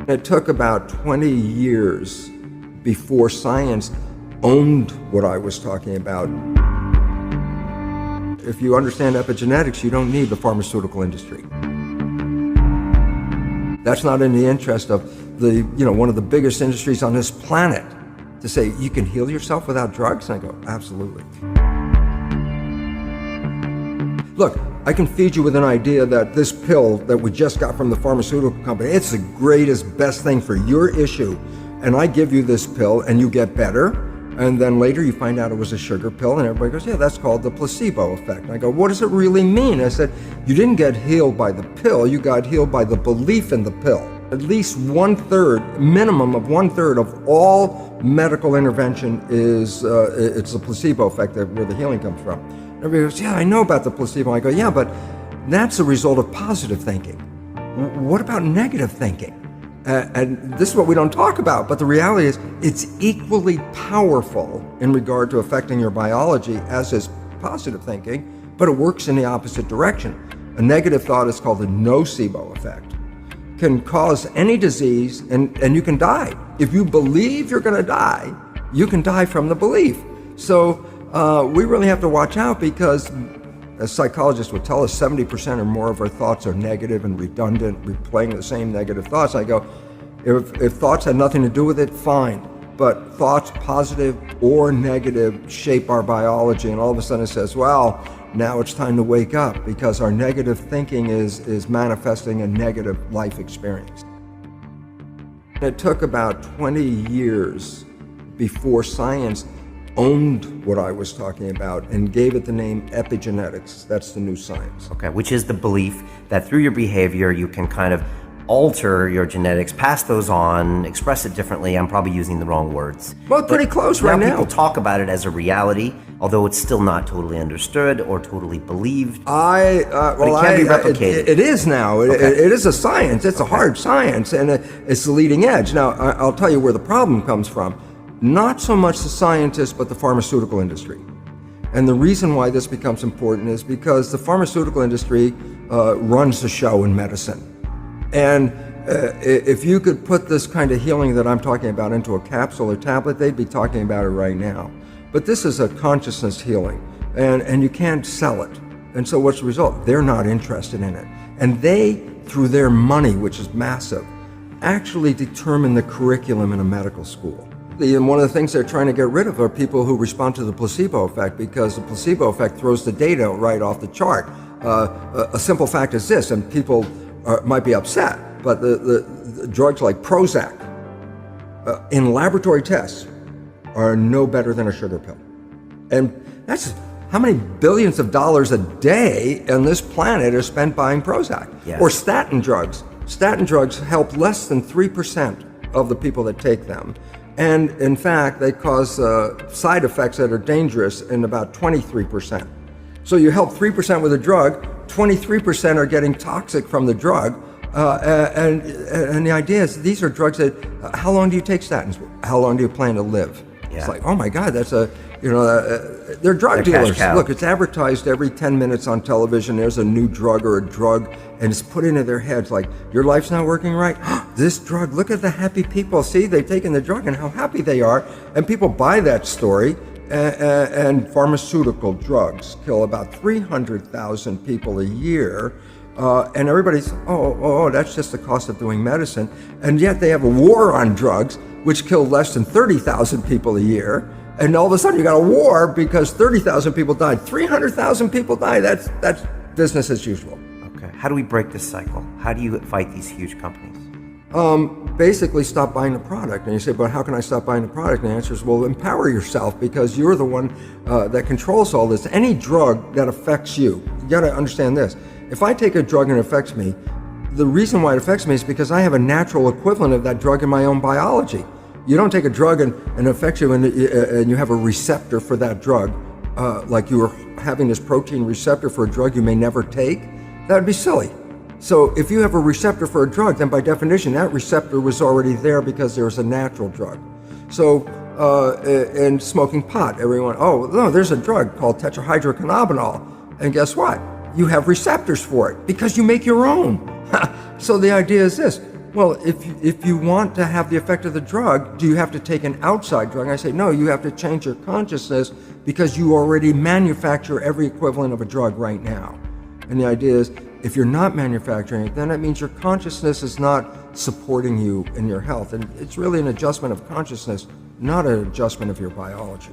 It took about 20 years before science owned what I was talking about. If you understand epigenetics, you don't need the pharmaceutical industry. That's not in the interest of one of the biggest industries on this planet to say, you can heal yourself without drugs? And I go, absolutely. Look, I can feed you with an idea that this pill that we just got from the pharmaceutical company, it's the greatest, best thing for your issue. And I give you this pill and you get better. And then later you find out it was a sugar pill and everybody goes, yeah, that's called the placebo effect. And I go, what does it really mean? I said, you didn't get healed by the pill, you got healed by the belief in the pill. At least 1/3, minimum of 1/3 of all medical intervention is, it's the placebo effect where the healing comes from. Everybody goes, yeah, I know about the placebo. I go, yeah, but that's a result of positive thinking. What about negative thinking? And this is what we don't talk about, but the reality is it's equally powerful in regard to affecting your biology as is positive thinking, but it works in the opposite direction. A negative thought is called the nocebo effect. Can cause any disease and you can die. If you believe you're going to die, you can die from the belief. So we really have to watch out because, as psychologists would tell us, 70% or more of our thoughts are negative and redundant, replaying the same negative thoughts. I go, if thoughts had nothing to do with it, fine. But thoughts, positive or negative, shape our biology. And all of a sudden it says, well, now it's time to wake up because our negative thinking is manifesting a negative life experience. It took about 20 years before science owned what I was talking about and gave it the name epigenetics. That's the new science. Okay, which is the belief that through your behavior you can kind of alter your genetics, pass those on, express it differently. I'm probably using the wrong words. Well, pretty close right now. People talk about it as a reality, although it's still not totally understood or totally believed. But it can be replicated. It is now. It is a science. It's a hard science, and it's the leading edge. Now, I'll tell you where the problem comes from. Not so much the scientists, but the pharmaceutical industry. And the reason why this becomes important is because the pharmaceutical industry runs the show in medicine. And if you could put this kind of healing that I'm talking about into a capsule or tablet, they'd be talking about it right now. But this is a consciousness healing, and you can't sell it. And so what's the result? They're not interested in it. And they, through their money, which is massive, actually determine the curriculum in a medical school. And one of the things they're trying to get rid of are people who respond to the placebo effect, because the placebo effect throws the data right off the chart. A simple fact is this, and people might be upset, but the drugs like Prozac in laboratory tests are no better than a sugar pill. And that's how many billions of dollars a day on this planet are spent buying Prozac. Yes. Or statin drugs. Statin drugs help less than 3% of the people that take them. And in fact, they cause side effects that are dangerous in about 23%. So you help 3% with a drug, 23% are getting toxic from the drug. And the idea is these are drugs that, how long do you take statins? How long do you plan to live? Yeah. It's like, oh my God, that's they're drug dealers. Look, it's advertised every 10 minutes on television. There's a new drug or a drug, and it's put into their heads like, your life's not working right? This drug, look at the happy people. See, they've taken the drug and how happy they are. And people buy that story, and pharmaceutical drugs kill about 300,000 people a year. And everybody's, that's just the cost of doing medicine. And yet they have a war on drugs, which kill less than 30,000 people a year. And all of a sudden you got a war because 30,000 people died. 300,000 people died. That's business as usual. Okay. How do we break this cycle? How do you fight these huge companies? Basically stop buying the product. And you say, but how can I stop buying the product? And the answer is, well, empower yourself, because you're the one that controls all this. Any drug that affects you got to understand this. If I take a drug and it affects me, the reason why it affects me is because I have a natural equivalent of that drug in my own biology. You don't take a drug and it affects you and you have a receptor for that drug, like you were having this protein receptor for a drug you may never take. That would be silly. So if you have a receptor for a drug, then by definition, that receptor was already there because there was a natural drug. So in smoking pot, everyone, oh, no, there's a drug called tetrahydrocannabinol. And guess what? You have receptors for it because you make your own. So the idea is this, well, if you want to have the effect of the drug, do you have to take an outside drug? And I say, no, you have to change your consciousness because you already manufacture every equivalent of a drug right now. And the idea is, if you're not manufacturing it, then that means your consciousness is not supporting you in your health. And it's really an adjustment of consciousness, not an adjustment of your biology.